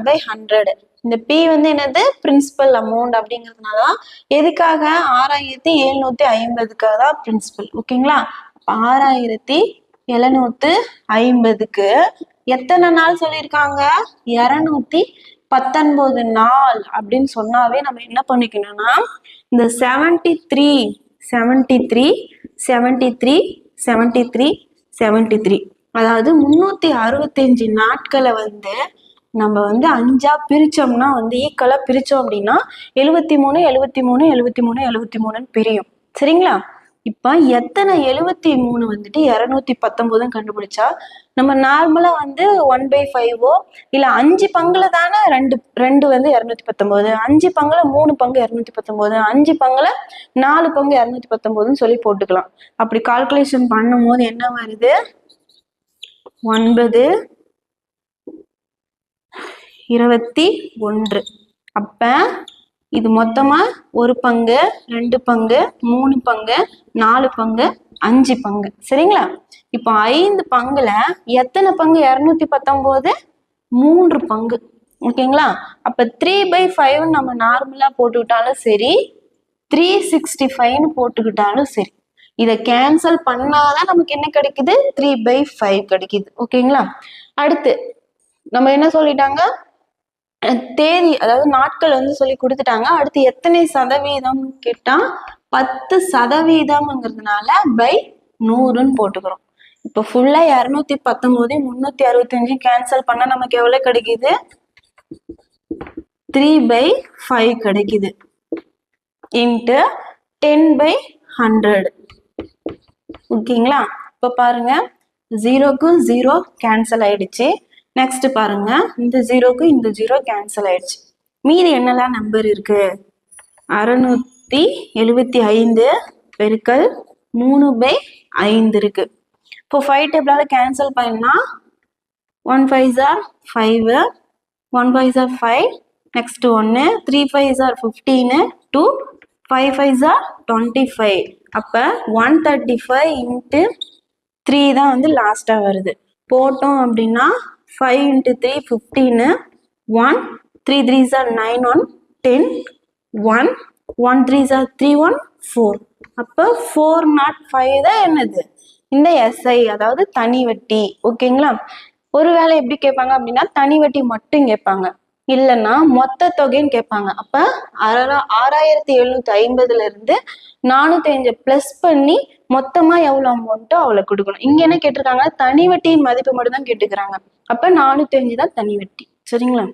by 100. இந்த P வந்து என்னது பிரின்சிபல் அமௌண்ட் அப்படிங்கிறதுனால எதுக்காக 6750க்காக தான் பிரின்சிபல். ஓகேங்களா? 6750க்கு எத்தனை நாள் சொல்லியிருக்காங்க? 219 நாள் அப்படின்னு சொன்னாவே நம்ம என்ன பண்ணிக்கணும்னா இந்த 73 73 73 73 73 அதாவது 365 நாட்களை வந்து நம்ம வந்து 5ஆ பிரிச்சோம்னா வந்து ஈக்குவலா பிரிச்சோம் அப்படின்னா 73 73 73 73ன்னு பிரியும். சரிங்களா? இப்ப எத்தனை 73 வந்துட்டு 219 கண்டுபிடிச்சா நம்ம நார்மலா வந்து 1/5 இல்ல 5 பங்குல தானே ரெண்டு வந்து 219, 5 பங்குல 3 பங்கு 219, 5 பங்குல 4 பங்கு 219 சொல்லி போட்டுக்கலாம். அப்படி கால்குலேஷன் பண்ணும் போது என்ன வருது? 9 21. அப்ப இது மொத்தமா 1 பங்கு 2 பங்கு 3 பங்கு 4 பங்கு 5 பங்கு. சரிங்களா? இப்போ 5 பங்குல எத்தனை பங்கு 219? 3 பங்கு. ஓகேங்களா? அப்ப 3/5 நம்ம நார்மலா போட்டுக்கிட்டாலும் சரி, 365 போட்டுக்கிட்டாலும் சரி, இதை கேன்சல் பண்ணாதான் நமக்கு என்ன கிடைக்குது? 3/5 கிடைக்குது. ஓகேங்களா? அடுத்து நம்ம என்ன சொல்லிட்டாங்க? தேதி அதாவது நாட்கள் வந்து சொல்லி கொடுத்துட்டாங்க. அடுத்து எத்தனை சதவீதம் கேட்டா 10%ங்கிறதுனால பை 100ன்னு போட்டுக்கிறோம். இப்போ ஃபுல்லா 219 365 கேன்சல் பண்ணா நமக்கு எவ்வளவு கிடைக்குது? 3/5 கிடைக்குது இன்ட்டு 10/100. ஓகேங்களா? இப்ப பாருங்க 0க்கு 0 கேன்சல் ஆயிடுச்சு. நெக்ஸ்ட் பாருங்க இந்த 0க்கு இந்த 0 கேன்சல் ஆயிடுச்சு. மீதி என்னெல்லாம் நம்பர் இருக்கு? 675 பெருக்கல் 3/5 இருக்கு. இப்போ 5 டேபிளால கேன்சல் பண்ணா 1 5s are 5, 1 5s are 5, next 1, 3 5s are 15, 2 5 5s are 25. அப்ப 135 இன்ட்டு 3 தான் வந்து லாஸ்டா வருது. போட்டோம் அப்படின்னா 5 into 3 15, 1 3 3s are 9, 1 10, 1 1 3s are 3 1 4. அப்ப 405 தான் என்னது? இந்த SI அதாவது தனி வட்டி. ஓகேங்களா? ஒருவேளை எப்படி கேட்பாங்க அப்படின்னா தனி வட்டி மட்டும் கேட்பாங்க, இல்லைன்னா மொத்த தொகைன்னு கேட்பாங்க. அப்ப 6750ல இருந்து 405 பிளஸ் பண்ணி மொத்தமா எவ்வளவு அமௌண்ட்டோ அவ்வளவு கொடுக்கணும். இங்க என்ன கேட்டிருக்காங்க? தனி வட்டியின் மதிப்பு மட்டும் தான் கேட்டுக்கிறாங்க. அப்ப 405 தான் தனி வட்டி. சரிங்களா?